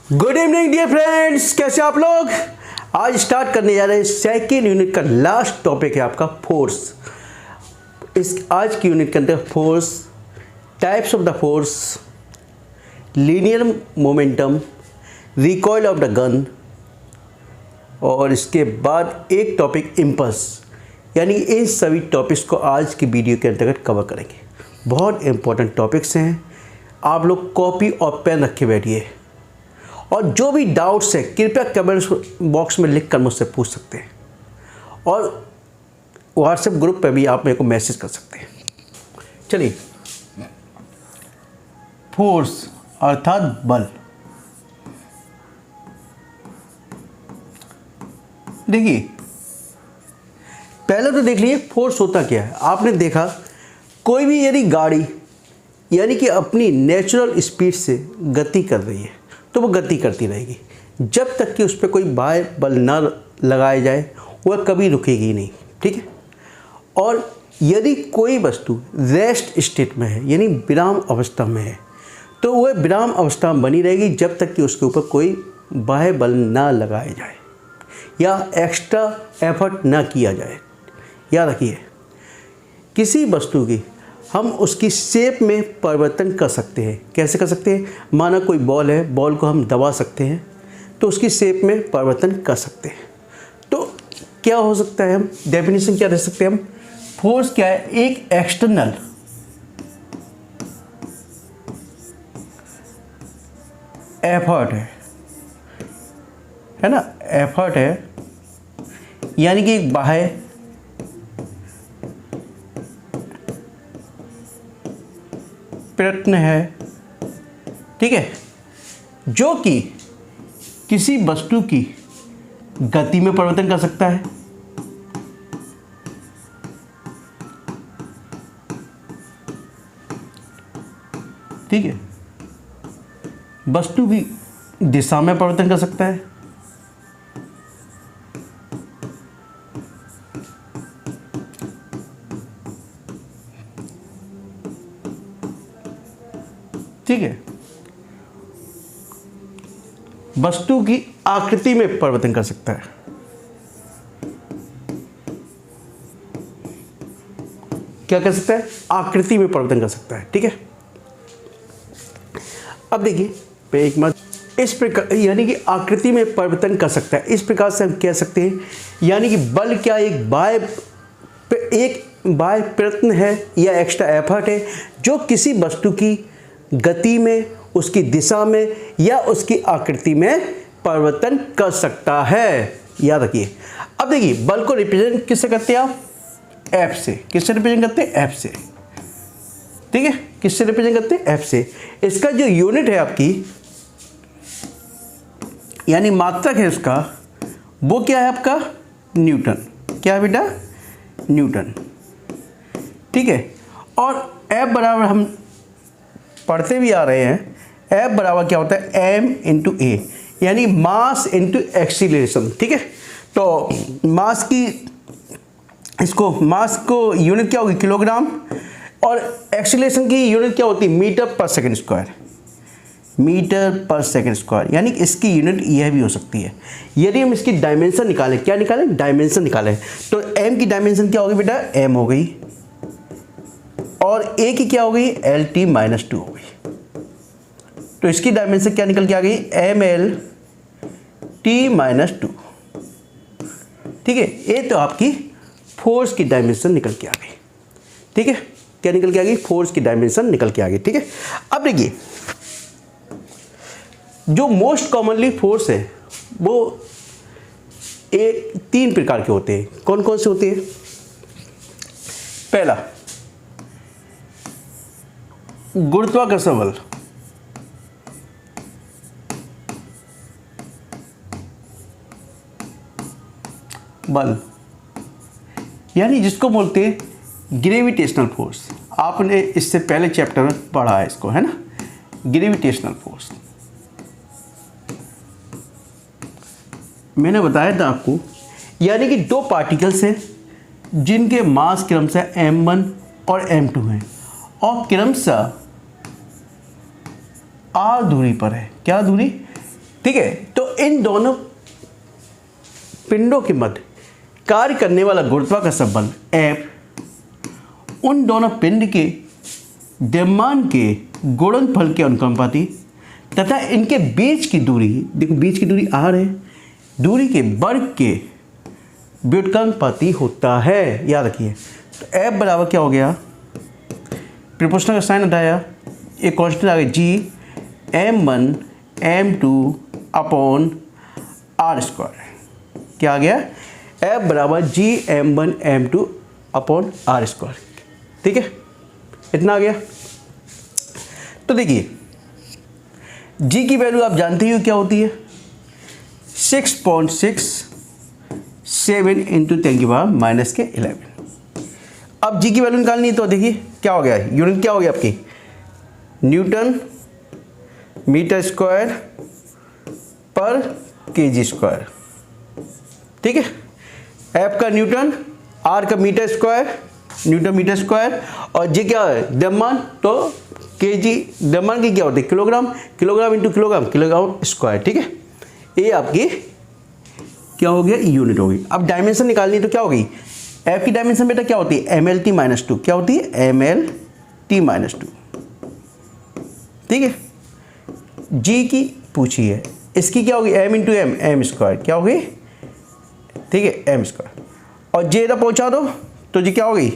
Good evening dear friends, कैसे आप लोग। आज स्टार्ट करने जा रहे हैं सेकेंड यूनिट का लास्ट टॉपिक है आपका फोर्स। इस आज की यूनिट के अंदर force, types of the force, linear momentum, recoil of the gun और इसके बाद एक टॉपिक इम्पल्स, यानी इन सभी टॉपिक्स को आज की वीडियो के अंतर्गत कवर करेंगे। बहुत इंपॉर्टेंट टॉपिक्स हैं, आप लोग कॉपी और पेन रख के बैठिए और जो भी डाउट्स है कृपया कमेंट बॉक्स में लिख कर मुझसे पूछ सकते हैं और व्हाट्सएप ग्रुप पे भी आप मेरे को मैसेज कर सकते हैं। चलिए, फोर्स अर्थात बल। देखिए, पहले तो देख लीजिए फोर्स होता क्या है। आपने देखा कोई भी यदि गाड़ी यानी कि अपनी नेचुरल स्पीड से गति कर रही है तो वो गति करती रहेगी जब तक कि उस पर कोई बाह्य बल ना लगाया जाए, वह कभी रुकेगी नहीं। ठीक है। और यदि कोई वस्तु रेस्ट स्टेट में है यानी विराम अवस्था में है तो वह विराम अवस्था में बनी रहेगी जब तक कि उसके ऊपर कोई बाह्य बल ना लगाया जाए या एक्स्ट्रा एफर्ट ना किया जाए। याद रखिए, किसी वस्तु की हम उसकी शेप में परिवर्तन कर सकते हैं। कैसे कर सकते हैं? माना कोई बॉल है, बॉल को हम दबा सकते हैं तो उसकी शेप में परिवर्तन कर सकते हैं। तो क्या हो सकता है, हम डेफिनेशन क्या दे सकते हैं हम? फोर्स क्या है? एक एक्सटर्नल एफर्ट है ना, एफर्ट है यानी कि एक बाह्य प्रयत्न है। ठीक है, जो कि किसी वस्तु की गति में परिवर्तन कर सकता है। ठीक है, वस्तु की दिशा में परिवर्तन कर सकता है। ठीक है, वस्तु की आकृति में परिवर्तन कर सकता है। क्या कर सकता है? आकृति में परिवर्तन कर सकता है। ठीक है, अब देखिए एक मत इस प्रकार यानी कि आकृति में परिवर्तन कर सकता है। इस प्रकार से हम कह सकते हैं यानी कि बल क्या एक बाह्य प्रयत्न है या एक्स्ट्रा एफर्ट है जो किसी वस्तु की गति में, उसकी दिशा में या उसकी आकृति में परिवर्तन कर सकता है। याद रखिए। अब देखिए, बल को रिप्रेजेंट किससे करते हैं आप? एफ से। किससे रिप्रेजेंट करते हैं? एफ से। ठीक है, किससे रिप्रेजेंट करते हैं? एफ से। इसका जो यूनिट है आपकी यानी मात्रक है उसका, वो क्या है आपका? न्यूटन। क्या है बेटा? न्यूटन। ठीक है, और एफ बराबर हम पढ़ते भी आ रहे हैं, एफ बराबर क्या होता है? एम इंटू ए यानी मास इंटू एक्सीलरेशन। ठीक है, तो मास को यूनिट क्या होगी? किलोग्राम। और एक्सीलरेशन की यूनिट क्या होती है? मीटर पर सेकंड स्क्वायर। मीटर पर सेकंड स्क्वायर यानी इसकी यूनिट यह भी हो सकती है। यदि हम इसकी डायमेंशन निकालें, क्या निकालें? डायमेंशन निकालें, तो एम की डायमेंशन क्या होगी बेटा? एम हो गई और ए की क्या हो गई? एल टी माइनस 2 हो गई। तो इसकी डायमेंशन क्या निकल के आ गई? M L T minus 2। ठीक है, ये तो आपकी फोर्स की डायमेंशन निकल के आ गई। ठीक है, क्या निकल के आ गई? फोर्स की डायमेंशन निकल के आ गई। ठीक है, अब देखिए, जो मोस्ट कॉमनली फोर्स है वो तीन प्रकार के होते हैं। कौन कौन से होते हैं? पहला, गुरुत्वाकर्षण बल यानी जिसको बोलते हैं ग्रेविटेशनल फोर्स। आपने इससे पहले चैप्टर में पढ़ा है इसको, है ना? ग्रेविटेशनल फोर्स मैंने बताया था आपको, यानी कि दो पार्टिकल्स हैं जिनके मास क्रमशः m1 और m2 हैं और क्रमशः r दूरी पर है। क्या दूरी? ठीक है। तो इन दोनों पिंडों के मध्य कार्य करने वाला गुरुत्वाकर्षण बल F उन दोनों पिंड के द्रव्यमान के गुणनफल के अनुकंपाती तथा इनके बीच की दूरी, देखो बीच की दूरी r है, दूरी के वर्ग के व्युत्क्रमानुपाती होता है, याद रखिए। तो F बराबर क्या हो गया, प्रोपोर्शनल का साइन हटाया, एक कांस्टेंट आ गया G m1 m2 upon r square, क्या आ गया, F बराबर G m1 m2 upon r square, ठीक है, इतना आ गया। तो देखिए G की वैल्यू आप जानते ही हो क्या होती है, 6.67 इंटू 10⁻⁻11। अब G की वैल्यू निकालनी है, तो देखिए क्या हो गया, यूनिट क्या हो गया आपकी, न्यूटन मीटर स्क्वायर पर केजी स्क्वायर, ठीक है। F का न्यूटन, R का metre square, newton metre square, और G क्या है द्रव्यमान, तो केजी द्रव्यमान की क्या होती है, kilogram, kilogram into kilogram, kilogram square, ठीक है। ये आपकी क्या हो गया, यूनिट हो गई। अब डायमेंशन निकालनी है, तो क्या होगी, F की डायमेंशन बेटा क्या होती है, MLT-2, क्या होती है, MLT-2, ठीक है। G की पूछी है, इसकी क्या होगी, M into M, M square, क्या होगी, ठीक है, एम स्क्वायर, और J इधर पहुँचा दो तो जी क्या होगी,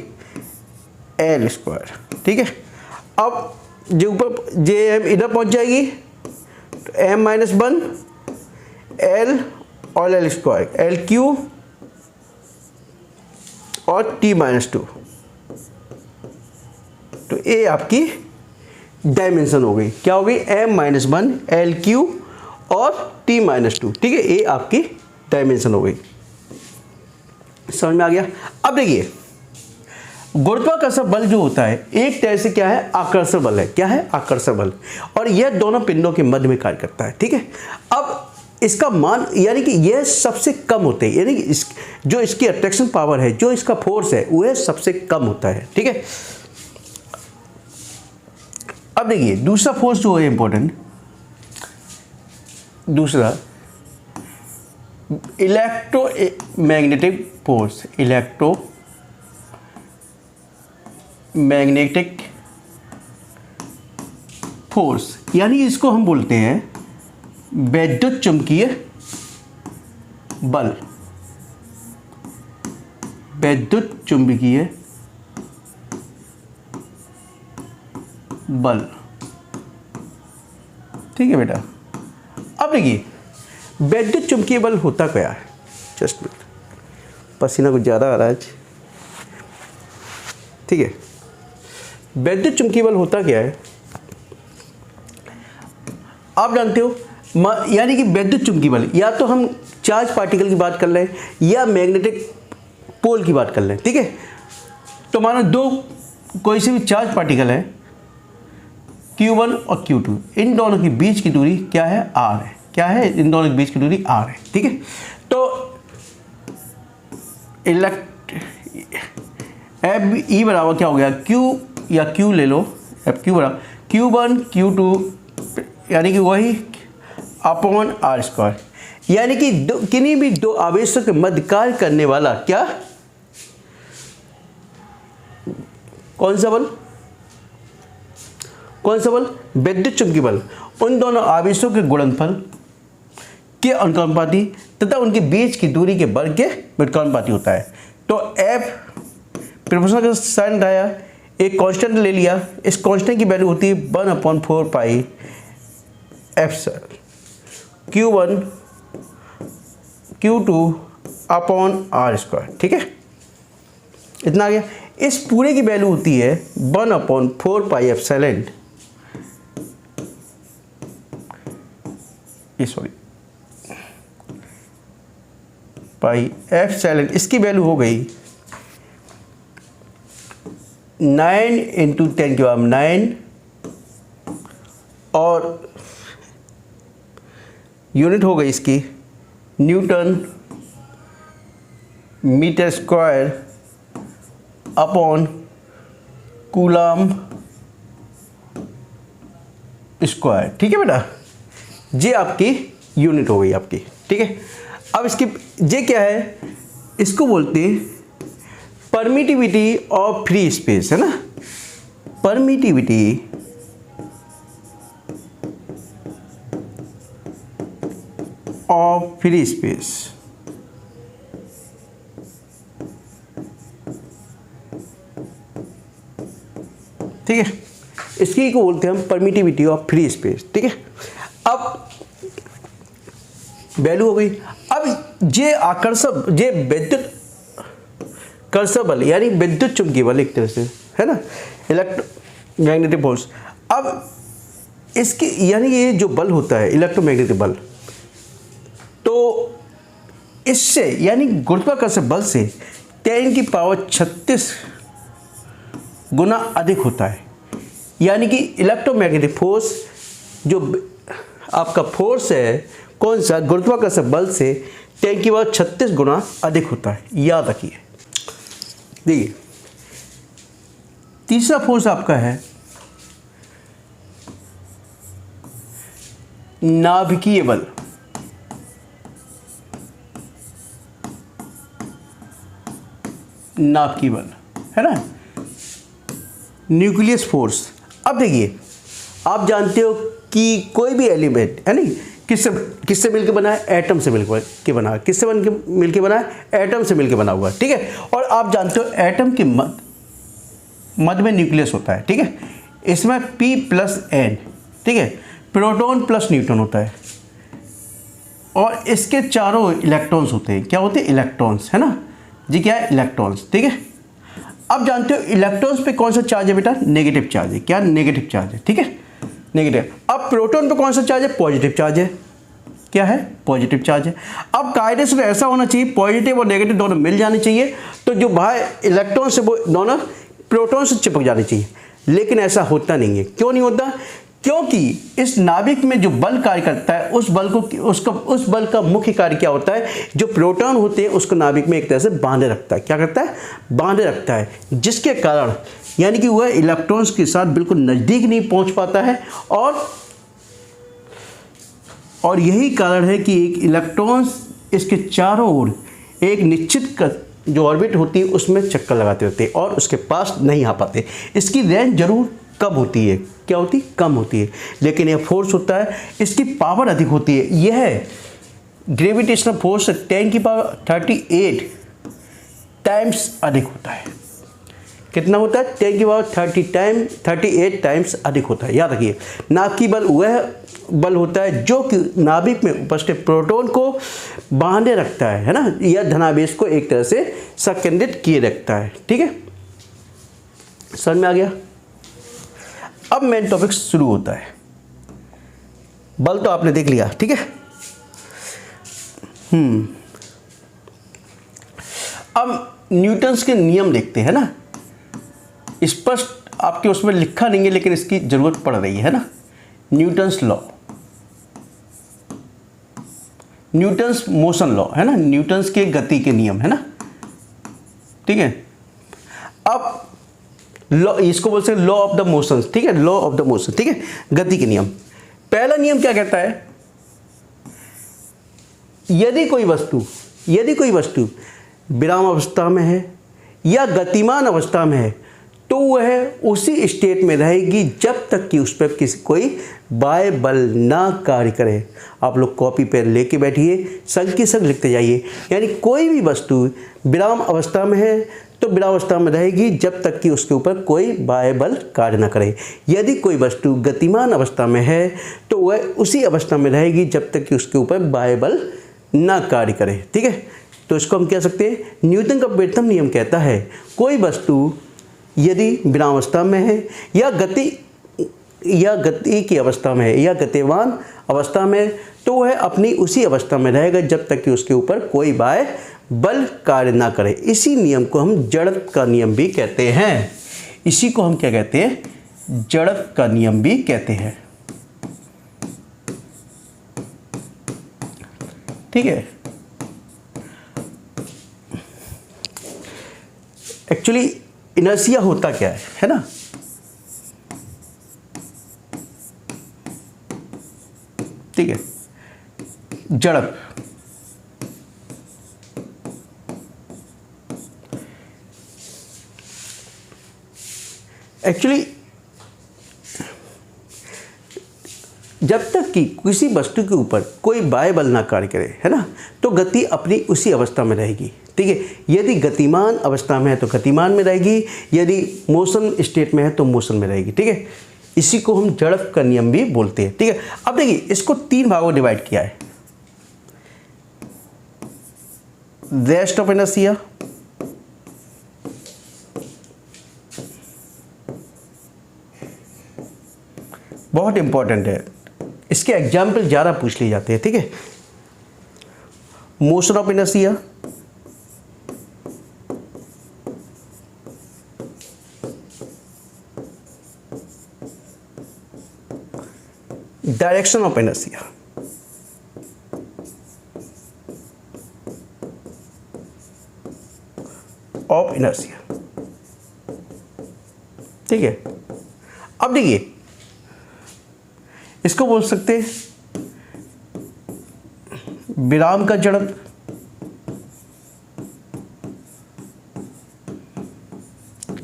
L स्क्वायर, ठीक है। अब जो ऊपर जे एम इधर पहुंच जाएगी तो m-1 L और L स्क्वायर, LQ और T-2, तो ये आपकी डायमेंशन हो गई, क्या हो गई, m-1 LQ और T-2, ठीक है, ये आपकी डायमेंशन हो गई, समझ में आ गया। अब देखिए गुरुत्वाकर्षण बल जो होता है एक तरह से क्या है, आकर्षण बल है, क्या है, आकर्षण बल, और यह दोनों पिंडों के मध्य में कार्य करता है, ठीक है। अब इसका मान यानी कि यह सबसे कम होते हैं, यानी कि जो इसकी अट्रैक्शन पावर है, जो इसका फोर्स है, वह सबसे कम होता है, ठीक है। अब देखिए दूसरा फोर्स जो है इंपॉर्टेंट, दूसरा इलेक्ट्रोमैग्नेटिक फोर्स, मैग्नेटिक फोर्स, यानी इसको हम बोलते हैं वैद्युत चुंबकीय बल, वैद्युत चुंबकीय बल, ठीक है बेटा। अब देखिए वैद्युत चुंबकीय बल होता क्या है, जस्ट मिनट, पसीना कुछ ज़्यादा आ रहा है, ठीक है। वैद्युत चुंबकीय बल होता क्या है, आप जानते हो, यानी कि वैद्युत चुंबकीय बल या तो हम चार्ज पार्टिकल की बात कर रहे हैं या मैग्नेटिक पोल की बात कर रहे हैं, ठीक है। तो मानो दो कोई से भी चार्ज पार्टिकल है Q1 और Q2, इन दोनों के बीच की दूरी क्या है, R है, क्या है, इन दोनों के बीच की दूरी R है, ठीक है। तो F E बराबर क्या हो गया, Q या Q ले लो, F Q बराबर Q1 Q2 यानी कि वही अपॉन R स्क्वायर, यानी कि किन्हीं भी दो आवेशों के मध्य कार्य करने वाला क्या, कौन सा बल, कौन सा बल, वैद्युत चुंबकीय बल, उन दोनों आवेशों के गुणनफल के अनुकंपाती तथा उनके बीच की दूरी के वर्ग के व्युत्क्रमानुपाती होता है। तो F प्रोपोर्शनल का साइन हटाया, एक कांस्टेंट ले लिया, इस कांस्टेंट की वैल्यू होती है 1/4 pi epsilon Q1 Q2 upon R square, ठीक है, इतना आ गया। इस पूरे की वैल्यू होती है 1/4 pi epsilon, sorry pi epsilon, इसकी वैल्यू हो गई 9 इंटू 10⁻⁹, और यूनिट हो गई इसकी newton metre square upon coulomb square, ठीक है बेटा। ये आपकी यूनिट हो गई आपकी, ठीक है। अब इसकी ये क्या है, इसको बोलते हैं परमिटिविटी ऑफ फ्री स्पेस, है ना, परमिटिविटी ऑफ फ्री स्पेस। ठीक है, इसकी को बोलते हैं हम परमिटिविटी ऑफ फ्री स्पेस, ठीक है। अब वैल्यू हो गई। अब ये आकर्षक, ये विद्युत कर्षण बल यानी विद्युत चुंबकीय बल एक तरह से, है ना, इलेक्ट्रोमैग्नेटिक फोर्स। अब इसके यानी ये जो बल होता है इलेक्ट्रोमैग्नेटिक बल, तो इससे यानी गुरुत्वाकर्षण बल से 10⁻36 गुना अधिक होता है। यानी कि इलेक्ट्रोमैग्नेटिक फोर्स जो आपका फोर्स है कौन सा, गुरुत्वाकर्षण बल से 10⁻36 गुना अधिक होता है, याद रखिए। देखिए तीसरा फोर्स आपका है नाभिकीय बल। नाभिकीय बल है ना, न्यूक्लियस फोर्स। अब देखिए आप जानते हो कि कोई भी एलिमेंट है नहीं किससे मिलकर बना है, एटम से मिलकर के बना है। किससे मिलकर बना है, एटम से मिलकर बना हुआ है, ठीक है। और आप जानते हो एटम के मध्य में न्यूक्लियस होता है, ठीक है। इसमें P+N, ठीक है, प्रोटॉन प्लस न्यूट्रॉन होता है और इसके चारों इलेक्ट्रॉन्स होते हैं। क्या होते हैं, इलेक्ट्रॉन्स, है ना जी, क्या है, इलेक्ट्रॉन्स, ठीक है। अब जानते हो इलेक्ट्रॉन्स पे कौन सा चार्ज है बेटा, नेगेटिव चार्ज है। क्या, नेगेटिव चार्ज है, ठीक है, नेगेटिव। अब प्रोटॉन पे कौन सा चार्ज है, पॉजिटिव चार्ज है। क्या है, पॉजिटिव चार्ज है। अब कायदे से ऐसा होना चाहिए पॉजिटिव और नेगेटिव दोनों मिल जाने चाहिए, तो जो बाहर इलेक्ट्रॉन से वो दोनों प्रोटॉन से चिपक जाने चाहिए, लेकिन ऐसा होता नहीं है। क्यों नहीं होता, क्योंकि इस नाभिक में जो बल कार्य करता है उस बल का मुख्य कार्य क्या होता है, जो प्रोटॉन होते हैं उसको नाभिक में एक तरह से बांधे रखता है। क्या करता है, बांधे रखता है, जिसके कारण यानी कि वह इलेक्ट्रॉन्स के साथ बिल्कुल नज़दीक नहीं पहुंच पाता है। और यही कारण है कि एक इलेक्ट्रॉन्स इसके चारों ओर एक निश्चित जो ऑर्बिट होती है उसमें चक्कर लगाते रहते हैं और उसके पास नहीं आ पाते। इसकी रेंज जरूर कम होती है, क्या होती है, कम होती है, लेकिन यह फोर्स होता है इसकी पावर अधिक होती है। यह ग्रेविटेशनल फोर्स 10⁻38 टाइम्स अधिक होता है। कितना होता है, 10⁻38 टाइम्स अधिक होता है। याद रखिए, नाभिकीय बल वह बल होता है जो कि नाभिक में उपस्थित प्रोटॉन को बांधे रखता है ना, या धनावेश को एक तरह से संकेंद्रित किए रखता है, ठीक है। समझ में आ गया। अब मेन टॉपिक शुरू होता है। बल तो आपने देख लिया, ठीक है। अब न्यूटन्स के नियम देखते हैं ना, स्पष्ट आपके उसमें लिखा नहीं है लेकिन इसकी जरूरत पड़ रही है ना। Newton's law, Newton's motion law, है ना, न्यूटन्स के गति के नियम, है ना, ठीक है। अब लॉ, इसको बोलते हैं लॉ ऑफ द मोशन, ठीक है, लॉ ऑफ द मोशन, ठीक है, गति के नियम। पहला नियम क्या कहता है, यदि कोई वस्तु विराम अवस्था में है या गतिमान अवस्था में है तो वह उसी स्टेट में रहेगी जब तक कि उस पर कोई बाह्य बल ना कार्य करे। आप लोग कॉपी पेन लेके बैठिए, संग के संग लिखते जाइए। यानी कोई भी वस्तु विराम अवस्था में है तो विराम अवस्था में रहेगी जब तक कि उसके ऊपर कोई बाह्य बल कार्य ना करे। यदि कोई वस्तु गतिमान अवस्था में है तो वह उसी अवस्था में रहेगी जब तक कि उसके ऊपर बाह्य बल ना कार्य करे, ठीक है। तो इसको हम कह सकते हैं, न्यूटन का प्रथम नियम कहता है कोई वस्तु यदि विरामावस्था में है या गति की अवस्था में है या गतिमान अवस्था में, तो वह अपनी उसी अवस्था में रहेगा जब तक कि उसके ऊपर कोई बाह्य बल कार्य ना करे। इसी नियम को हम जड़त्व का नियम भी कहते हैं। इसी को हम क्या कहते हैं, जड़त्व का नियम भी कहते हैं, ठीक है। एक्चुअली इनर्शिया होता क्या है ना, ठीक है। जड़प। एक्चुअली जब तक कि किसी वस्तु के ऊपर कोई बाह्य बल ना कार्य करे, है ना, तो गति अपनी उसी अवस्था में रहेगी। ठीक है, यदि गतिमान अवस्था में है तो गतिमान में रहेगी, यदि मोशन स्टेट में है तो मोशन में रहेगी। ठीक है, इसी को हम जड़प का नियम भी बोलते हैं। ठीक है, अब देखिए इसको 3 भागों में डिवाइड किया है। रेस्ट ऑफ इनर्शिया, बहुत इंपॉर्टेंट है, इसके एग्जाम्पल ज़्यादा पूछ लिए जाते हैं। ठीक है, motion of inertia, direction of inertia, of inertia. ठीक है, अब देखिए इसको बोल सकते हैं विराम का जड़प,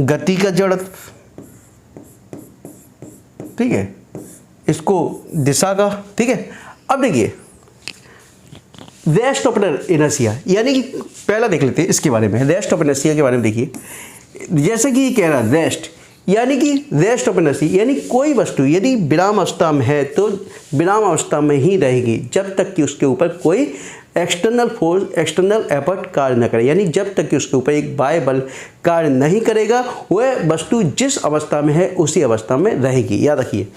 गति का जड़प। ठीक है, इसको दिशा का। ठीक है, अब देखिए रेस्ट ऑफ इनर्शिया, यानी कि पहला देख लेते हैं इसके बारे में। रेस्ट ऑफ इनर्शिया के बारे में देखिए, जैसे कि ये कह रहा है रेस्ट, यानी कि रेस्ट ऑफ इनर्शिया यानी कोई वस्तु यदि विराम अवस्था में है तो विराम अवस्था में ही रहेगी जब तक कि उसके ऊपर कोई एक्सटर्नल फोर्स, एक्सटर्नल एफर्ट कार्य न करे। यानी जब तक कि उसके ऊपर एक बाह्य बल कार्य नहीं करेगा, वह वस्तु जिस अवस्था में है उसी अवस्था में रहेगी। याद रखिए।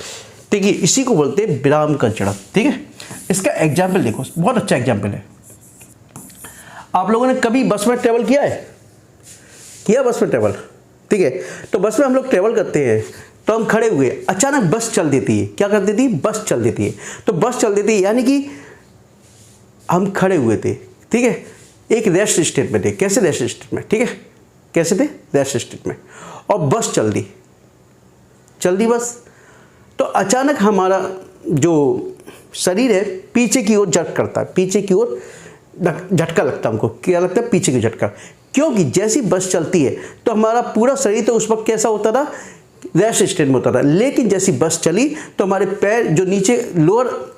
देखिए इसी को बोलते हैं विराम का जड़प। ठीक है, इसका एग्जाम्पल देखो, बहुत अच्छा एग्जाम्पल है। आप लोगों ने कभी बस में ट्रेवल किया है? किया बस में ट्रेवल? ठीक है, तो बस में हम लोग ट्रेवल करते हैं तो हम खड़े हुए, अचानक बस चल देती है। क्या कर देती है? बस चल देती है। तो बस चल देती है यानी कि हम खड़े हुए थे। ठीक है, एक रेस्ट स्टेट में थे। कैसे रेस्ट स्टेट में? ठीक है, कैसे थे? रेस्ट स्टेट में। और बस चल दी बस, तो अचानक हमारा जो शरीर है पीछे की ओर जर्क करता है, पीछे की ओर झटका लगता है। हमको क्या लगता है? पीछे की झटका। क्योंकि जैसी बस चलती है तो हमारा पूरा शरीर तो उस वक्त कैसा होता था? रेस्ट स्टेट में होता था। लेकिन जैसी बस चली तो हमारे पैर जो नीचे लोअर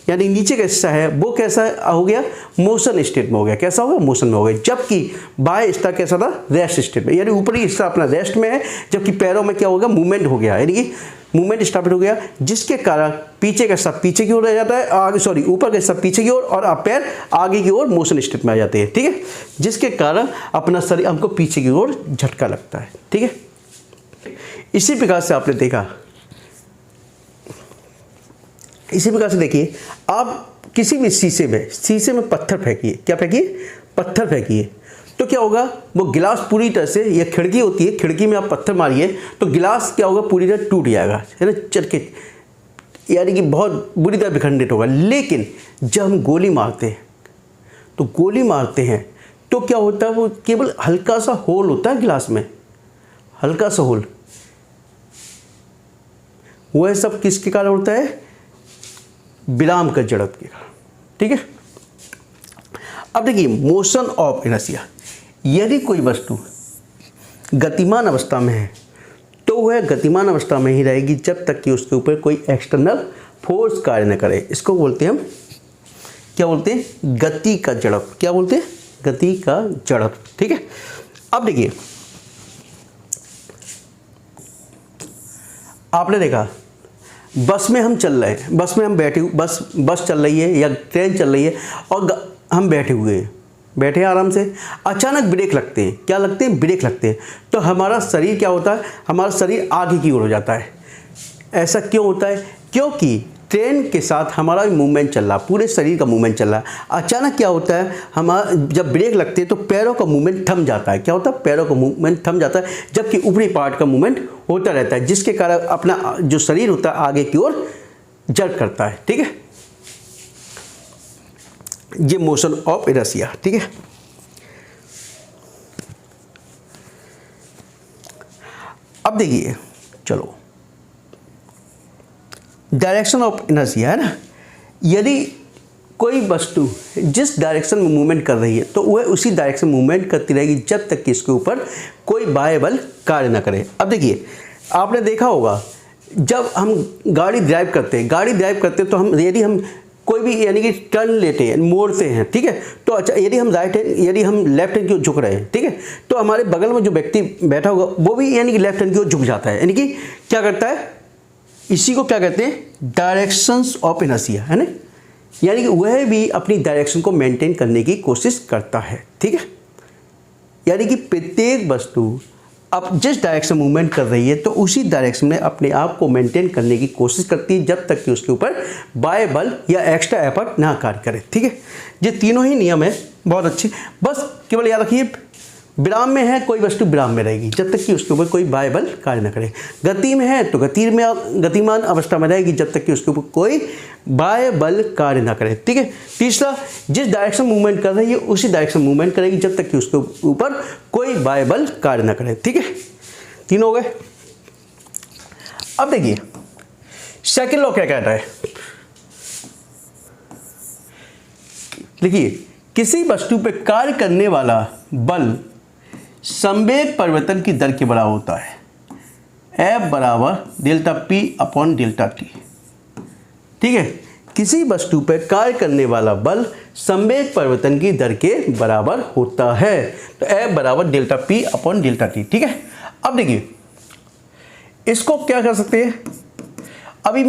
यानी नीचे का हिस्सा है वो कैसा हो गया? मोशन स्टेट में हो गया। कैसा हो गया? मोशन में हो गया। जबकि बाएं हिस्सा कैसा था? रेस्ट स्टेट में, यानी ऊपरी हिस्सा अपना रेस्ट में है, जबकि पैरों में क्या होगा? मूवमेंट हो गया, यानी कि मूवमेंट स्टार्ट हो गया, जिसके कारण पीछे का हिस्सा पीछे की ओर रह जाता है, आगे ऊपर का हिस्सा पीछे की ओर और आप पैर आगे की ओर मोशन स्टेट में आ जाते हैं। ठीक है, जिसके कारण अपना शरीर हमको पीछे की ओर झटका लगता है। ठीक है, इसी प्रकार से आपने देखा, इसी प्रकार से देखिए, आप किसी भी शीशे में पत्थर फेंकिए। क्या फेंकिए? पत्थर फेंकिए, तो क्या होगा? वो गिलास पूरी तरह से, यह खिड़की होती है, खिड़की में आप पत्थर मारिए तो गिलास क्या होगा? पूरी तरह टूट जाएगा, है ना, चरके, यानी कि बहुत बुरी तरह विखंडित होगा। लेकिन जब हम गोली मारते हैं तो क्या होता है? वो केवल हल्का सा होल होता है गिलास में, हल्का सा होल। वह सब किसके कारण होता है? विराम का जड़प के कारण। ठीक है, अब देखिए मोशन ऑफ इनर्शिया, यदि कोई वस्तु गतिमान अवस्था में है तो वह गतिमान अवस्था में ही रहेगी जब तक कि उसके ऊपर कोई एक्सटर्नल फोर्स कार्य न करे। इसको बोलते हैं हम, क्या बोलते हैं? गति का जड़प। क्या बोलते हैं? गति का जड़प। ठीक है, अब देखिए आपने देखा बस में हम चल रहे हैं, बस में हम बैठे, बस चल रही है या ट्रेन चल रही है और हम बैठे हुए हैं, बैठे आराम से, अचानक ब्रेक लगते हैं। क्या लगते हैं? ब्रेक लगते हैं। तो हमारा शरीर क्या होता है? हमारा शरीर आगे की ओर हो जाता है। ऐसा क्यों होता है? क्योंकि ट्रेन के साथ हमारा मूवमेंट चल रहा, पूरे शरीर का मूवमेंट चल रहा है। अचानक क्या होता है? हमारा जब ब्रेक लगते हैं तो पैरों का मूवमेंट थम जाता है। क्या होता है? पैरों का मूवमेंट थम जाता है, जबकि ऊपरी पार्ट का मूवमेंट होता रहता है, जिसके कारण अपना जो शरीर होता है आगे की ओर जर्क करता है। ठीक है, ये मोशन ऑफ इनर्शिया। ठीक है, अब देखिए, चलो डायरेक्शन ऑफ इनर्शिया है ना, यदि कोई वस्तु जिस डायरेक्शन में मूवमेंट कर रही है तो वह उसी डायरेक्शन में मूवमेंट करती रहेगी जब तक कि इसके ऊपर कोई बाह्य बल कार्य न करे। अब देखिए, आपने देखा होगा जब हम गाड़ी ड्राइव करते हैं तो यदि हम कोई भी यानी कि टर्न लेते हैं, मोड़ते हैं, ठीक है, तो अच्छा यदि हम लेफ्ट हैंड की ओर झुक रहे हैं, ठीक है, तो हमारे बगल में जो व्यक्ति बैठा होगा वो भी यानी कि लेफ्ट हैंड की ओर झुक जाता है, यानी कि क्या करता है, इसी को क्या कहते हैं, डायरेक्शंस ऑफ इनर्शिया, है ना, यानी कि वह भी अपनी डायरेक्शन को मेंटेन करने की कोशिश करता है, ठीक है। यानी कि प्रत्येक वस्तु अब जिस डायरेक्शन मूवमेंट कर रही है तो उसी डायरेक्शन में अपने आप को मेंटेन करने की कोशिश करती है जब तक कि उसके ऊपर बाह्य बल या एक्स्ट्रा एफर्ट ना कार्य करे, ठीक है। ये तीनों ही नियम है, बहुत अच्छे। बस केवल याद रखिए, विराम में है कोई वस्तु विराम में रहेगी जब तक कि उसके ऊपर कोई बाह्य बल कार्य न करे। गति में है तो गतिमान अवस्था में रहेगी जब तक कि उसके ऊपर कोई बाह्य बल कार्य न करे, ठीक है। तीसरा, जिस डायरेक्शन मूवमेंट कर रही है उसी डायरेक्शन मूवमेंट करेगी जब तक कि उसके ऊपर कोई बाह्य बल कार्य न करे, ठीक है। तीन हो गए। अब देखिए सेकंड लॉ क्या कहता है, देखिए किसी वस्तु पर कार्य करने वाला बल संवेग परिवर्तन की दर के बराबर होता है, F बराबर delta P upon delta T, ठीक है। किसी वस्तु पर कार्य करने वाला बल संवेग परिवर्तन की दर के बराबर होता है, तो F बराबर delta P upon delta T, ठीक है। अब देखिए इसको क्या कर सकते हैं, अभी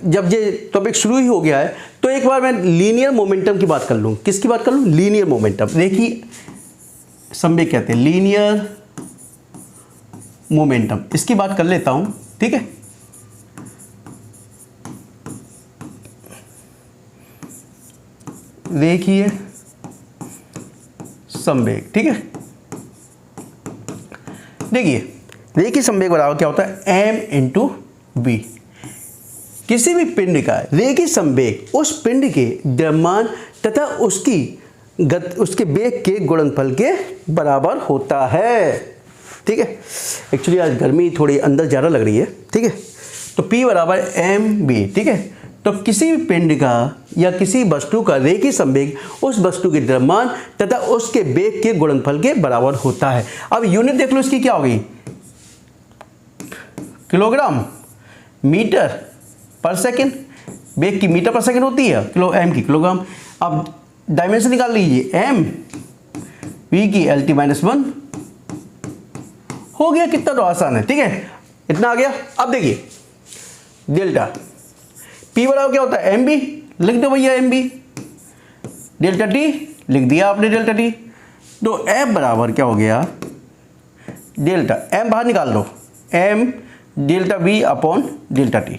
जब ये टॉपिक शुरू ही हो गया है तो एक बार मैं लीनियर मोमेंटम की बात कर लूँ। किसकी बात कर लूँ, लीनियर मोमेंटम। देखिए संवेग कहते हैं, लीनियर मोमेंटम, इसकी बात कर लेता हूं, ठीक है। देखिए संवेग, ठीक है, देखिए संवेग बराबर क्या होता है, m इंटू बी। किसी भी पिंड का रेखीय संवेग उस पिंड के द्रव्यमान तथा उसके वेग के गुणनफल के बराबर होता है, ठीक है। एक्चुअली आज गर्मी थोड़ी अंदर ज़्यादा लग रही है, ठीक है। तो P बराबर mb, ठीक है। तो किसी भी पिंड का या किसी वस्तु का रेखीय संवेग उस वस्तु के द्रव्यमान तथा उसके वेग के गुणनफल के बराबर होता है। अब यूनिट देख लो इसकी क्या होगी, किलोग्राम मीटर पर सेकेंड, वेग की मीटर पर सेकेंड होती है, m की किलोग्राम। अब डायमेंशन निकाल लीजिए, m v की LT-1 हो गया, कितना तो आसान है, ठीक है, इतना आ गया। अब देखिए डेल्टा P बराबर क्या होता है, mb, लिख दो भैया mb, डेल्टा T लिख दिया आपने डेल्टा T, तो F बराबर क्या हो गया, डेल्टा m बाहर निकाल दो, m delta V upon delta T।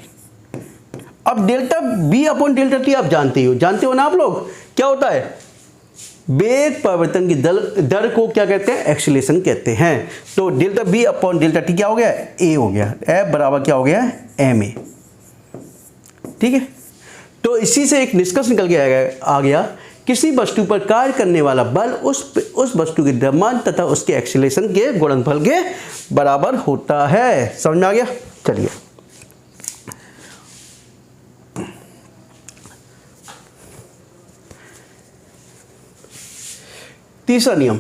अब delta V upon delta T आप जानते हो ना आप लोग, क्या होता है, वेग परिवर्तन की दर को क्या कहते हैं, एक्सीलरेशन कहते हैं। तो delta V upon delta T क्या हो गया, A हो गया। F बराबर क्या हो गया, ma, ठीक है। तो इसी से एक निष्कर्ष निकल के आ गया, किसी वस्तु पर कार्य करने वाला बल उस वस्तु के द्रव्यमान तथा उसके एक्सीलरेशन के गुणनफल के बराबर होता है। समझ में आ गया, चलिए तीसरा नियम,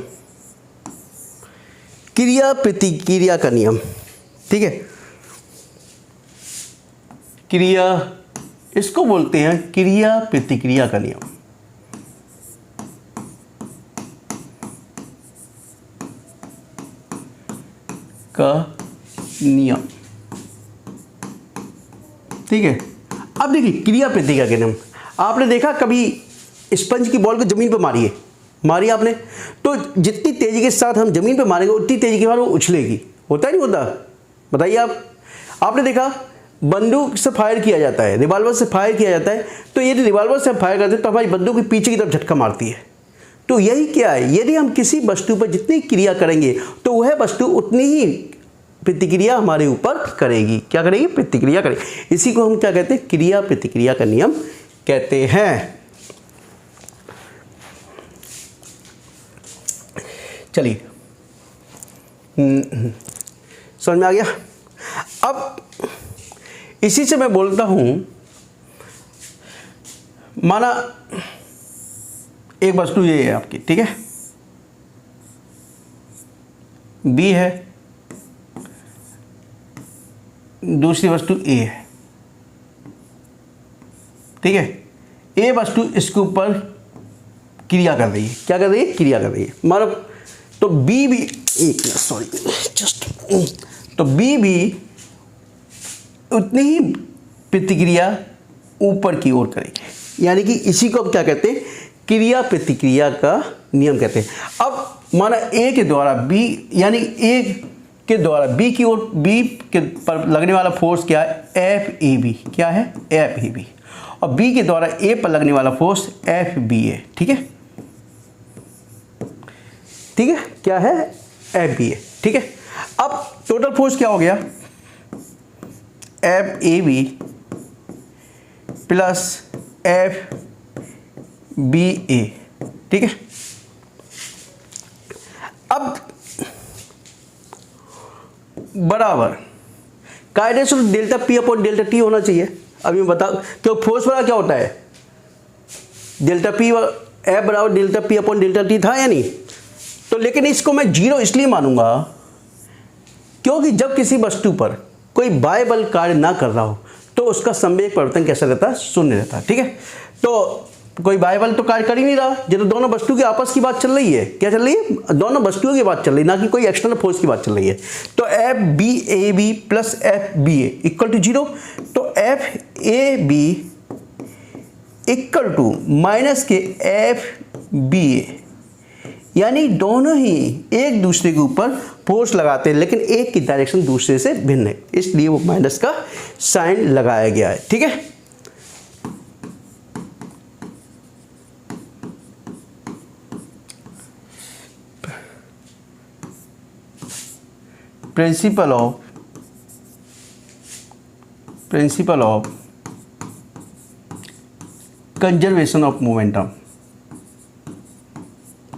क्रिया प्रतिक्रिया का नियम, ठीक है। क्रिया, इसको बोलते हैं क्रिया प्रतिक्रिया का नियम। ठीक है। अब देखिए क्रिया प्रतिक्रिया के नियम, आपने देखा कभी स्पंज की बॉल को जमीन पर मारी आपने, तो जितनी तेजी के साथ हम जमीन पे मारेंगे उतनी तेजी के बाद वो उछलेगी, होता है नहीं होता, बताइए आपने देखा बंदूक से फायर किया जाता है, रिवॉल्वर से फायर किया जाता है, तो यदि रिवॉल्वर से फायर करते हैं तो हमारी बंदूक की पीछे की तरफ झटका मारती है। तो यही क्या है, यदि हम किसी वस्तु पर जितनी क्रिया करेंगे तो वह वस्तु उतनी ही प्रतिक्रिया हमारे ऊपर करेगी, क्या करेगी, प्रतिक्रिया करेगी। इसी को हम क्या कहते हैं, क्रिया प्रतिक्रिया का नियम कहते हैं। चलिए समझ में आ गया। अब इसी से मैं बोलता हूं माना एक वस्तु ये है आपकी, ठीक है, बी है, दूसरी वस्तु ए है, ठीक है। ए वस्तु इसके ऊपर क्रिया कर रही है, क्या कर रही है, क्रिया कर रही है, मानो तो बी भी, एक सॉरी जस्ट, तो बी भी उतनी ही प्रतिक्रिया ऊपर की ओर करेगी, यानी कि इसी को अब क्या कहते हैं, क्रिया प्रतिक्रिया का नियम कहते हैं। अब माना ए के द्वारा बी, यानी ए के द्वारा बी की ओर, बी के पर लगने वाला फोर्स क्या है, एफ ए बी, क्या है, एफ ए बी, और बी के द्वारा ए पर लगने वाला फोर्स एफ बी है, ठीक है, ठीक है, क्या है, एफ बी है, ठीक है। अब टोटल फोर्स क्या हो गया, F A B plus F B A, ठीक है। अब बराबर kinetic delta P upon delta T होना चाहिए। अब ये बता, क्यों फोर्स वाला क्या होता है, डेल्टा पी एफ बराबर delta P upon delta T था या नहीं, तो लेकिन इसको मैं जीरो इसलिए मानूंगा क्योंकि जब किसी वस्तु पर कोई बाह्य बल कार्य ना कर रहा हो तो उसका संवेग परिवर्तन कैसा रहता है, शून्य रहता है, ठीक है। तो कोई बाह्य बल तो कार्य कर ही नहीं रहा, ये तो दोनों वस्तु की आपस की बात चल रही है, क्या चल रही है, दोनों वस्तुओं की बात चल रही है, ना कि कोई एक्सटर्नल फोर्स की बात चल रही है। तो F B A B plus F B A equal to zero, तो F A B equal to minus के एफ बी ए, यानी दोनों ही एक दूसरे के ऊपर फोर्स लगाते हैं, लेकिन एक की डायरेक्शन दूसरे से भिन्न है, इसलिए वो माइनस का साइन लगाया गया है, ठीक है। Principle of conservation of momentum,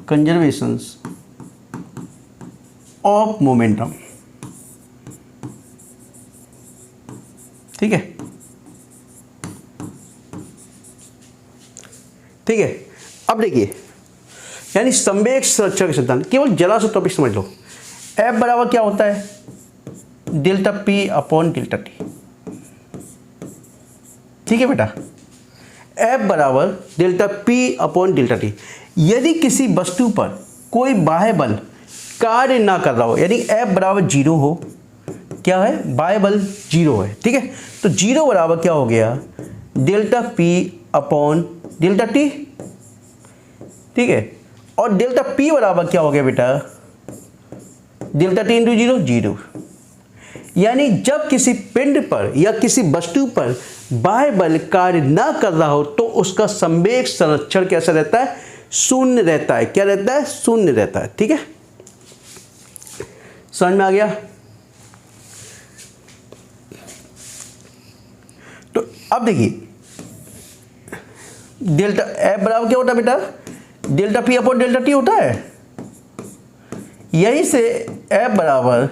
conservations of momentum, ठीक है, ठीक है। अब देखिए, यानी संवेग संरक्षण का सिद्धांत, केवल जरा सा टॉपिक समझ लो। F बराबर क्या होता है, delta P upon delta T, ठीक है बेटा, F बराबर delta P upon delta T. यदि किसी वस्तु पर कोई बाह्य बल कार्य ना कर रहा हो, यानी F बराबर जीरो हो, क्या है, बाह्य बल जीरो है, ठीक है, तो जीरो बराबर क्या हो गया, delta P upon delta T, ठीक है, और डेल्टा पी बराबर क्या हो गया बेटा, delta T into zero, zero. यानी जब किसी पिंड पर या किसी वस्तु पर बाह्य बल कार्य ना कर रहा हो तो उसका संवेग संरक्षण कैसा रहता है, शून्य रहता है, क्या रहता है, शून्य रहता है, ठीक है, समझ में आ गया। तो अब देखिए, डेल्टा एफ बराबर क्या होता है बेटा, delta P upon delta T होता है, यहीं से एफ बराबर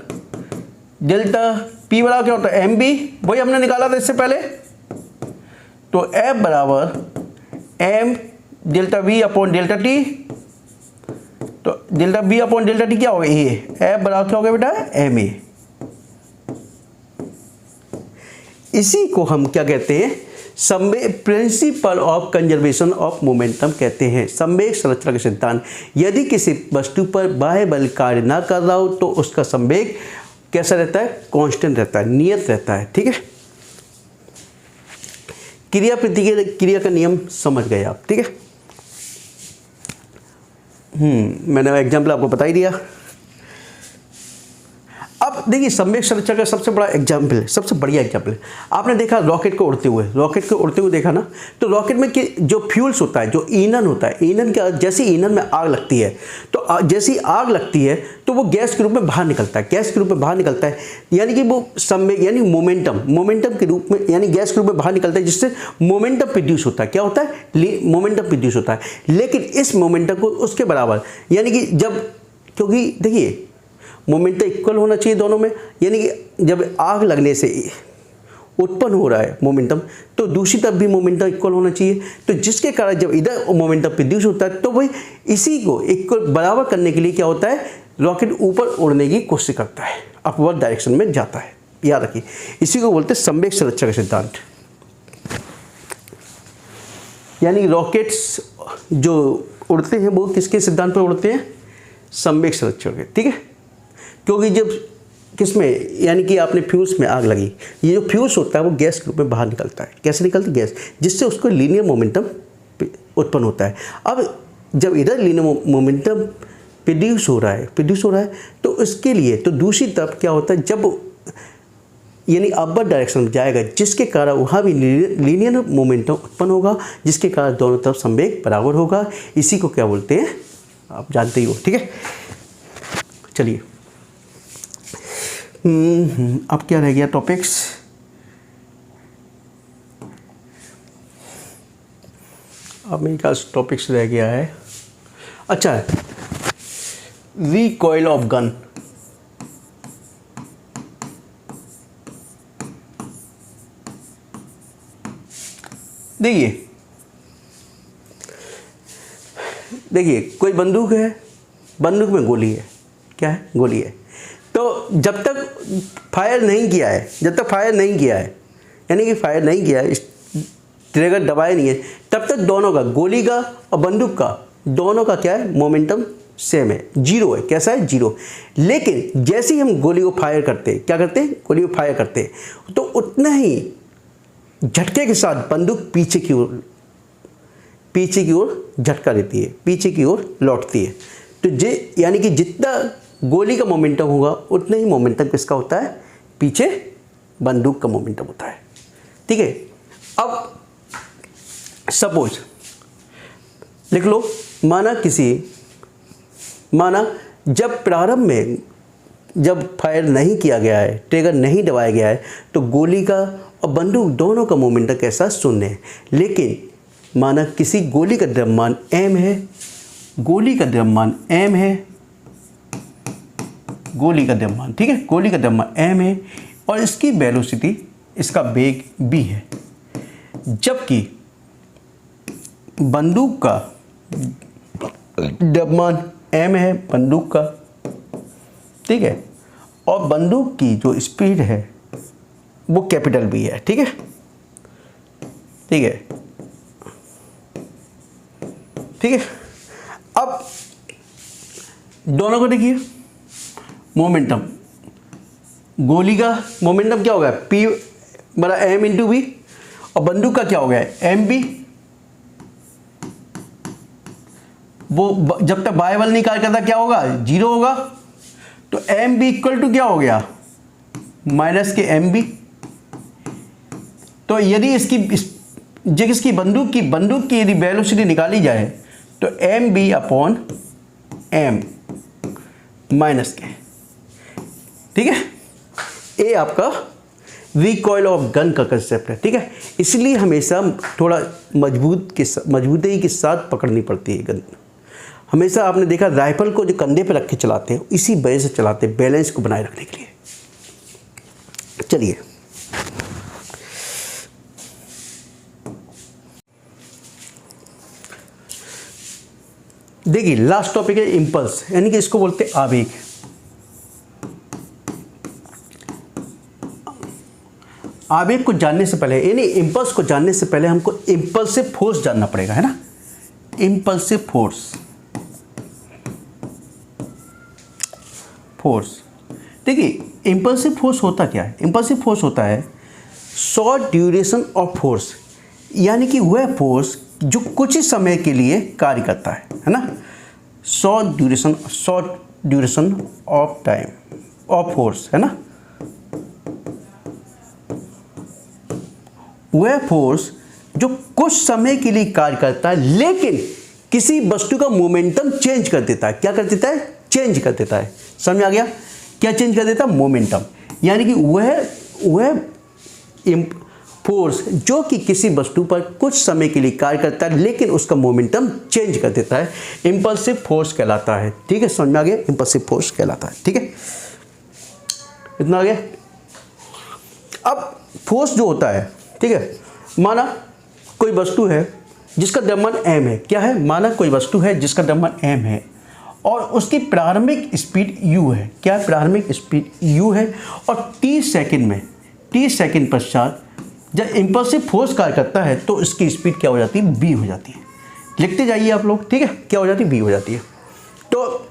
डेल्टा पी बराबर क्या होता है, एम बी, वही हमने निकाला था इससे पहले, तो एफ बराबर M delta V upon delta T, तो delta V upon delta T क्या होगा, ए, एफ बराबर क्या हो गया बेटा, एम ए। इसी को हम क्या कहते हैं, संवेग principle of conservation of momentum कहते हैं, संवेग संरक्षण का सिद्धांत। यदि किसी वस्तु पर बाह्य बल कार्य ना कर रहा हो तो उसका संवेग कैसा रहता है, कांस्टेंट रहता है, नियत रहता है, ठीक है। क्रिया प्रतिक्रिया का नियम समझ गए आप, ठीक है। मैंने एग्जाम्पल आपको बता ही दिया। अब देखिए, संवेग संरक्षण का सबसे बड़ा एग्जाम्पल है, सबसे बढ़िया एग्जाम्पल है, आपने देखा रॉकेट को उड़ते हुए देखा ना, तो रॉकेट में जो फ्यूल्स होता है, जो ईंधन होता है, ईंधन का जैसे ईंधन में आग लगती है, तो जैसी आग लगती है तो वो गैस के रूप में बाहर निकलता है, गैस के रूप में बाहर निकलता है, यानी कि वो संवेग यानी मोमेंटम के रूप में, यानी गैस के रूप में बाहर निकलता है, जिससे मोमेंटम प्रोड्यूस होता है, क्या होता है, मोमेंटम प्रोड्यूस होता है। लेकिन इस मोमेंटम को उसके बराबर, यानी कि जब, क्योंकि देखिए मोमेंटम इक्वल होना चाहिए दोनों में, यानी कि जब आग लगने से उत्पन्न हो रहा है मोमेंटम, तो दूसरी तरफ भी मोमेंटम इक्वल होना चाहिए। तो जिसके कारण जब इधर मोमेंटम प्रोड्यूस होता है तो वही इसी को इक्वल बराबर करने के लिए क्या होता है, रॉकेट ऊपर उड़ने की कोशिश करता है, अपवर्ड डायरेक्शन में जाता है। याद रखिए, इसी को बोलते हैं संवेग संरक्षण का सिद्धांत। यानी रॉकेट्स जो उड़ते हैं वो किसके सिद्धांत पर उड़ते हैं, संवेग संरक्षण के, ठीक है। क्योंकि जब किसमें, यानी कि आपने फ्यूज में आग लगी, ये जो फ्यूज होता है वो गैस के रूप में बाहर निकलता है। कैसे निकलता है, गैस, जिससे उसको लीनियर मोमेंटम उत्पन्न होता है। अब जब इधर लीनियर मोमेंटम प्रोड्यूस हो रहा है तो इसके लिए तो दूसरी तरफ क्या होता है, जब यानी अपवर्ड डायरेक्शन में जाएगा, जिसके कारण वहाँ भी लीनियर मोमेंटम उत्पन्न होगा, जिसके कारण दोनों तरफ संवेग बराबर होगा। इसी को क्या बोलते हैं, आप जानते ही हो, ठीक है। चलिए अब क्या रह गया टॉपिक्स, अब मेरे पास टॉपिक्स रह गया है। अच्छा, रिकॉइल ऑफ गन। देखिए कोई बंदूक है, बंदूक में गोली है, क्या है, गोली है। तो जब तक फायर नहीं किया है, यानी कि फायर नहीं किया है, ट्रिगर दबाया नहीं है, तब तक दोनों का, गोली का और बंदूक का, दोनों का क्या है, मोमेंटम सेम है, जीरो है। कैसा है, जीरो। लेकिन जैसे ही हम गोली को फायर करते हैं, क्या करते हैं, गोली को फायर करते हैं, तो उतना ही झटके के साथ बंदूक पीछे की ओर झटका देती है, पीछे की ओर लौटती है। तो यानी कि जितना गोली का मोमेंटम होगा उतना ही मोमेंटम किसका होता है, पीछे बंदूक का मोमेंटम होता है, ठीक है। अब सपोज लिख लो, माना जब प्रारंभ में जब फायर नहीं किया गया है, ट्रिगर नहीं दबाया गया है, तो गोली का और बंदूक दोनों का मोमेंटम कैसा, शून्य है। लेकिन माना किसी गोली का द्रव्यमान m है, गोली का द्रव्यमान ठीक है, गोली का द्रव्यमान m है और इसकी वेलोसिटी, इसका वेग v है, जबकि बंदूक का द्रव्यमान m है, बंदूक का, ठीक है, और बंदूक की जो स्पीड है वो कैपिटल V है, ठीक है, ठीक है, ठीक है। अब दोनों को देखिए, मोमेंटम, गोली का मोमेंटम क्या होगा, P बड़ा m इंटू V, और बंदूक का क्या हो गया, mb। वो जब तक बाय बल नहीं कार्य करता क्या होगा, जीरो होगा। तो mb इक्वल टू क्या हो गया, माइनस के mb। तो यदि इसकी बंदूक की यदि वेलोसिटी निकाली जाए तो mb अपॉन m माइनस के, ठीक है। ये आपका रिकॉइल ऑफ गन का कंसेप्ट है, ठीक है। इसलिए हमेशा थोड़ा मजबूती के साथ पकड़नी पड़ती है गन। हमेशा आपने देखा राइफल को जो कंधे पे रख के चलाते हैं, इसी वजह से चलाते हैं, बैलेंस को बनाए रखने के लिए। चलिए देखिए, लास्ट टॉपिक है इंपल्स, यानी कि इसको बोलते हैं आवेग। आवेग को जानने से पहले, यानी इंपल्स को जानने से पहले हमको इंपल्सिव फोर्स जानना पड़ेगा, है ना। इंपल्सिव फोर्स देखिए, इंपल्सिव फोर्स होता क्या है, इंपल्सिव फोर्स होता है शॉर्ट ड्यूरेशन ऑफ फोर्स, यानी कि वह फोर्स जो कुछ ही समय के लिए कार्य करता है ना। Short duration of time of force, है ना। वह फोर्स जो कुछ समय के लिए कार्य करता है, लेकिन किसी वस्तु का मोमेंटम चेंज कर देता है। क्या कर देता है, चेंज कर देता है। समझ आ गया, क्या चेंज कर देता है, मोमेंटम। यानी कि वह फोर्स जो कि किसी वस्तु पर कुछ समय के लिए कार्य करता है, लेकिन उसका मोमेंटम चेंज कर देता है, इंपल्सिव फोर्स कहलाता है, ठीक है। समझ में आ गया, इंपल्सिव फोर्स कहलाता है, ठीक है। इतना आ गया। अब फोर्स जो होता है, ठीक है, माना कोई वस्तु है जिसका द्रव्यमान m है, क्या है, माना कोई वस्तु है जिसका द्रव्यमान m है और उसकी प्रारंभिक स्पीड u है, क्या है, प्रारंभिक स्पीड u है, और 30 सेकंड पश्चात जब इम्पल्सिव फोर्स कार्य करता है तो इसकी स्पीड क्या हो जाती है, v हो जाती है। लिखते जाइए आप लोग, ठीक है, क्या हो जाती है, v हो जाती है। तो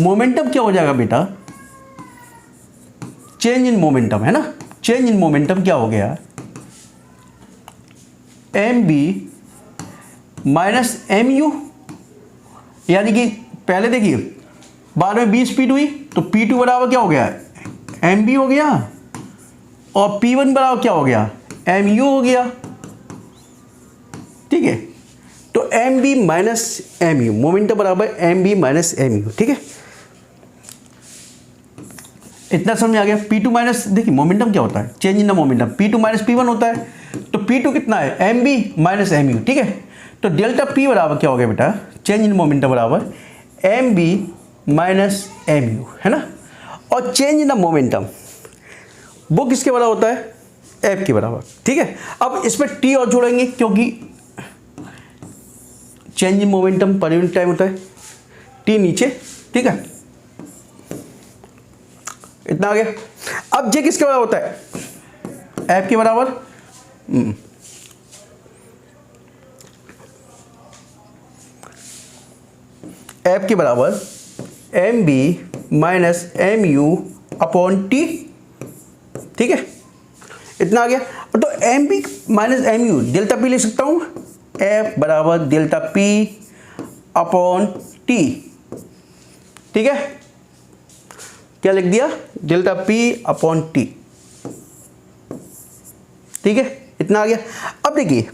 मोमेंटम क्या हो जाएगा बेटा, चेंज इन मोमेंटम, है ना, चेंज इन मोमेंटम क्या हो गया, m B minus M u, यानी कि पहले देखिए बाद में बी स्पीड हुई तो पी टू बराबर क्या हो गया, एम बी हो गया, और पी वन बराबर क्या हो गया, एम यू हो गया, ठीक है। तो M B minus M U, momentum बराबर M B minus M you, ठीक है, इतना समझ आ गया। P2 माइनस, देखिए मोमेंटम क्या होता है, change in the momentum, P2 minus P1 होता है, तो P2 कितना है, m B minus M you, ठीक है। तो डेल्टा P बराबर क्या हो गया बेटा, चेंज इन मोमेंटम बराबर M B minus M u, है ना। और चेंज इन द मोमेंटम वो किसके बराबर होता है, F के बराबर, ठीक है। अब इसमें T और जोड़ेंगे क्योंकि change in momentum per unit time होता है, T नीचे, ठीक है, इतना आ गया। अब जे किसके बराबर होता है, F के बराबर, F के बराबर M B minus M u upon t, ठीक है, इतना आ गया। तो M B minus M u delta p ले सकता हूँ, F बराबर डेल्टा पी अपॉन टी, ठीक है, क्या लिख दिया, डेल्टा पी अपॉन टी, ठीक है, इतना आ गया। अब देखिए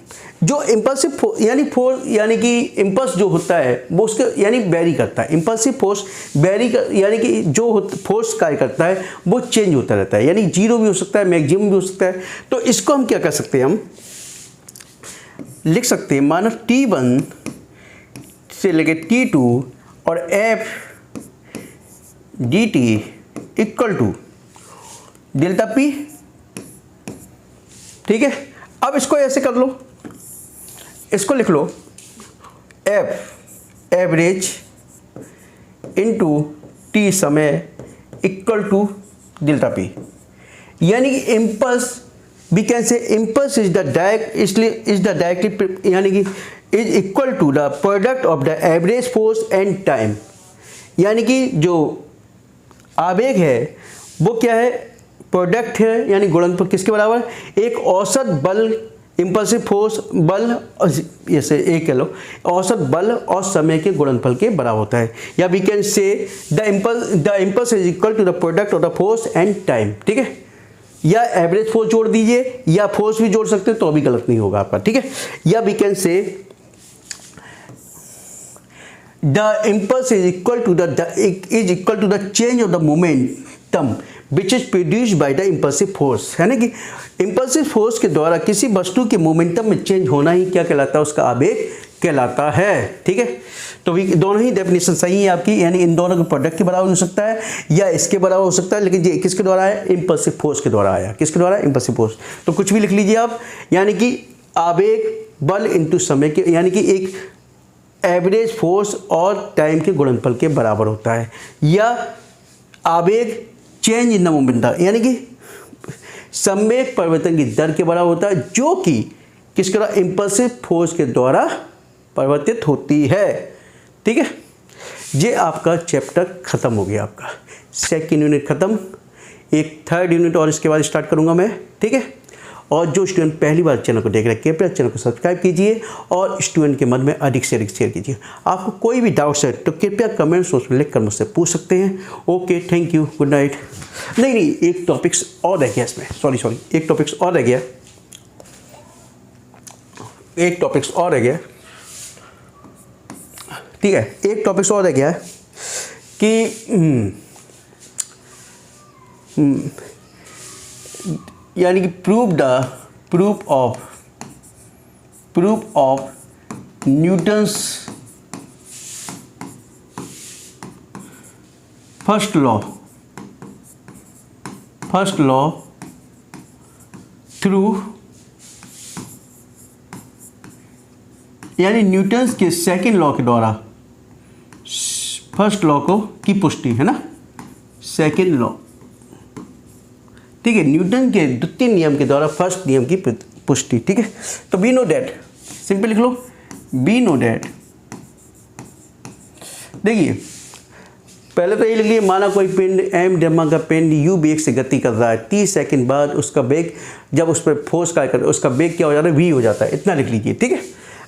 जो इम्पल्सिव यानी कि इम्पल्स जो होता है वो उसके यानी वेरी करता है, इम्पल्सिव फोर्स वेरी यानी कि जो फोर्स कार्य करता है वो चेंज होता रहता है, यानी जीरो भी हो सकता है, मैक्सिमम भी हो सकता है। तो इसको हम क्या कर सकते हैं, हम लिख सकते हैं, माना T1 से लेके T2 और F dt equal to delta P, ठीक है। अब इसको ऐसे कर लो, इसको लिख लो F एवरेज इनटू T समय इक्वल टू डेल्टा पी, यानी कि impulse we can say impulse is the direct, इसलिए इज द डायरेक्टली यानी कि is equal to the product of the average force and time, यानी कि जो आवेग है वो क्या है, प्रोडक्ट है, यानी गुणनफल किसके बराबर, एक औसत बल, इम्पल्सिव फोर्स बल, जैसे एक कह लो औसत बल और समय के गुणनफल के बराबर होता है, या we can say the impulse is equal to the product of the force and time, ठीक है। या एवरेज फोर्स जोड़ दीजिए या फोर्स भी जोड़ सकते हैं तो अभी गलत नहीं होगा आपका, ठीक है। या we can say the impulse is equal to the change of the momentum which is produced by the impulsive force, है ना कि impulsive force के द्वारा किसी वस्तु के मोमेंटम में चेंज होना ही क्या कहलाता है, उसका आवेग कहलाता है, ठीक है। तो दोनों ही डेफिनेशन सही है आपकी, यानी इन दोनों के प्रोडक्ट के बराबर हो सकता है या इसके बराबर हो सकता है, लेकिन ये किसके द्वारा आया, इम्पल्सिव फोर्स के द्वारा आया, किसके द्वारा, इम्पल्सिव फोर्स। तो कुछ भी लिख लीजिए आप, यानी कि आवेग बल इनटू समय के, यानी कि एक एवरेज फोर्स और टाइम के गुणनफल के बराबर होता है, या आवेग चेंज इन द मोमेंटम, यानी कि संवेग परिवर्तन की दर के बराबर होता है, जो कि किसके द्वारा, इम्पल्सिव फोर्स के द्वारा परिवर्तित होती है, ठीक है। ये आपका चैप्टर खत्म हो गया, आपका सेकंड यूनिट खत्म, एक थर्ड यूनिट और इसके बाद स्टार्ट करूंगा मैं, ठीक है। और जो स्टूडेंट पहली बार चैनल को देख रहे हैं कृपया चैनल को सब्सक्राइब कीजिए और स्टूडेंट के मन में अधिक से अधिक शेयर कीजिए। आपको कोई भी डाउट्स है तो कृपया कमेंट्स में लिख कर मुझसे पूछ सकते हैं। Okay, thank you, good night. नहीं, एक टॉपिक्स और रह गया इसमें, सॉरी एक टॉपिक्स और रह गया, एक टॉपिक्स और रह गया, ठीक है, एक टॉपिक्स और रह गया कि यानी कि proof of Newton's first law through यानी न्यूटन्स के सेकंड लॉ के द्वारा फर्स्ट लॉ को की पुष्टि, है ना, सेकंड लॉ, ठीक है, न्यूटन के द्वितीय नियम के द्वारा फर्स्ट नियम की पुष्टि, ठीक है। तो वी नो डैट, सिंपल लिख लो, वी नो डैट। देखिए पहले तो ये लिख लिए, माना कोई पिंड m द्रव्यमान का पिंड u वेग से गति कर रहा है, 30 सेकंड बाद उसका वेग, जब उस पर फोर्स कार्य करे उसका वेग क्या हो जाता है, v हो जाता है, इतना लिख लीजिए, ठीक है।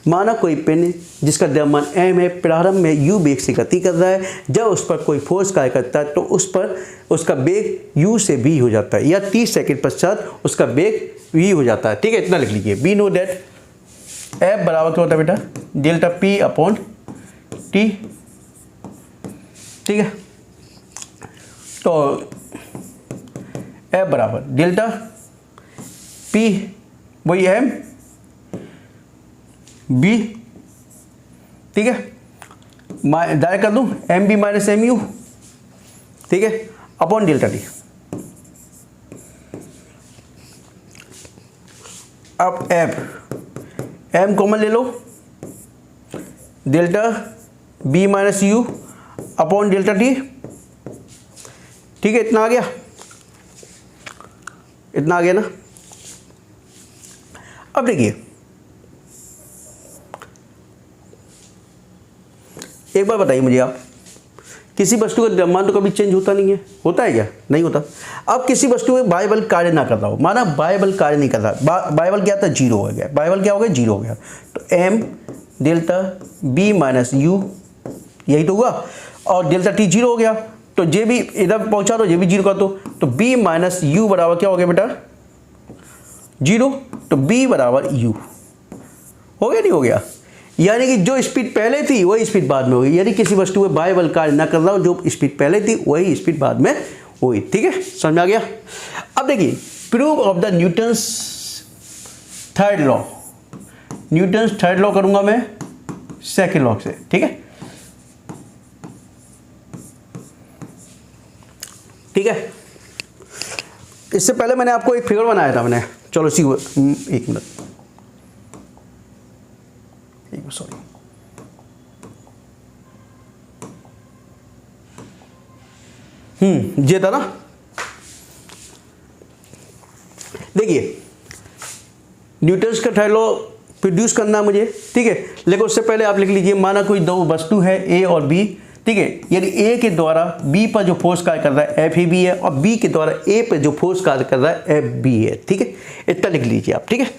माना कोई पिंड जिसका द्रव्यमान m है, प्रारंभ में u वेग से गति कर रहा है, जब उस पर कोई फोर्स कार्य करता है तो उस पर उसका वेग u से v हो जाता है, या 30 सेकंड पश्चात उसका वेग v हो जाता है, ठीक है, इतना लिख लीजिए। वी नो दैट F बराबर क्या होता है बेटा, डेल्टा P अपॉन T, ठीक है। तो F बराबर डेल्टा P वही M B, ठीक है, डायरेक्ट कर दूं M B minus M you, ठीक है, अपॉन डेल्टा टी। अब एम कॉमन ले लो, delta B minus U upon delta T, ठीक है, इतना आ गया, इतना आ गया ना। अब देखिए एक बार बताइए मुझे आप, किसी वस्तु का द्रव्यमान तो कभी चेंज होता नहीं है, होता है क्या, नहीं होता। अब किसी वस्तु में बाह्य बल कार्य ना कर रहा हो, माना बाह्य बल कार्य नहीं कर रहा, बाह्य बल क्या था, जीरो हो गया, बाह्य बल क्या हो गया, जीरो हो गया, तो M delta B minus U, यही तो हुआ, और डेल्टा टी जीरो हो गया, तो जे भी इधर पहुंचा दो, जे भी जीरो कर दो, तो बी माइनस यू बराबर क्या हो गया बेटा, जीरो, तो बी बराबर यू हो गया, नहीं हो गया, यानी कि जो स्पीड पहले थी वही स्पीड बाद में हुई, यानी किसी वस्तु में बाह्य बल कार्य न कर रहा हो, जो स्पीड पहले थी वही स्पीड बाद में हुई, ठीक है, समझ में आ गया। अब देखिए proof of the Newton's third law, Newton's third law करूंगा मैं सेकंड लॉ से, ठीक है, ठीक है। इससे पहले मैंने आपको एक फिगर बनाया था मैंने, चलो सी एक मिनट, सॉरी, ये था ना। देखिए न्यूटन्स का थर्ड लॉ प्रोड्यूस करना है मुझे, ठीक है, लेकिन उससे पहले आप लिख लीजिए, माना कोई दो वस्तु है ए और बी, ठीक है, यदि ए के द्वारा बी पर जो फोर्स कार्य कर रहा है एफ ए बी है, और बी के द्वारा ए पर जो फोर्स कार्य कर रहा है एफ बी है, ठीक है, इतना लिख लीजिए आप, ठीक है।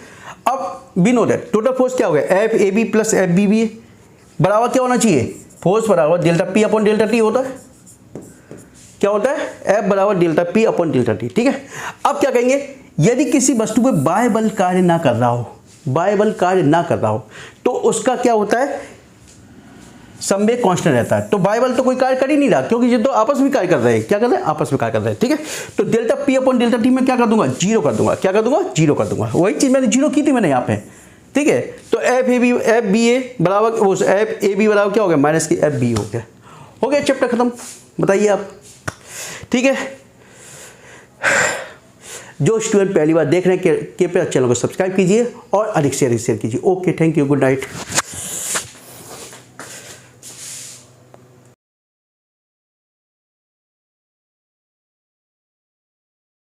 अब we know that total force क्या हो गया, F A B plus F B B बराबर क्या होना चाहिए, फोर्स बराबर delta P upon delta T होता है, क्या होता है, एफ बराबर delta P upon delta T, ठीक है। अब क्या कहेंगे, यदि किसी वस्तु पे बाह्य बल कार्य ना कर रहा हो, बाह्य बल कार्य ना कर रहा हो, तो उसका क्या होता है, संवेग कांस्टेंट रहता है, तो बाह्य बल तो कोई कार्य कर ही नहीं रहा, क्योंकि ये तो आपस में कार्य कर रहे हैं, क्या कर रहे हैं, आपस में कार्य कर रहे हैं, ठीक है। तो delta P upon delta T में क्या कर दूंगा, जीरो कर दूंगा, क्या कर दूंगा, जीरो कर दूंगा, वही चीज मैंने जीरो की थी मैंने यहाँ पे, ठीक है। तो एफ बी ए बराबर एफ ए बी बराबर क्या हो गया, माइनस की एफ बी हो गया, चैप्टर खत्म, बताइए आप, ठीक है। जो स्टूडेंट पहली बार देख रहे हैं कृपया चैनल को सब्सक्राइब कीजिए और अधिक से अधिक शेयर कीजिए। Okay, thank you, good night.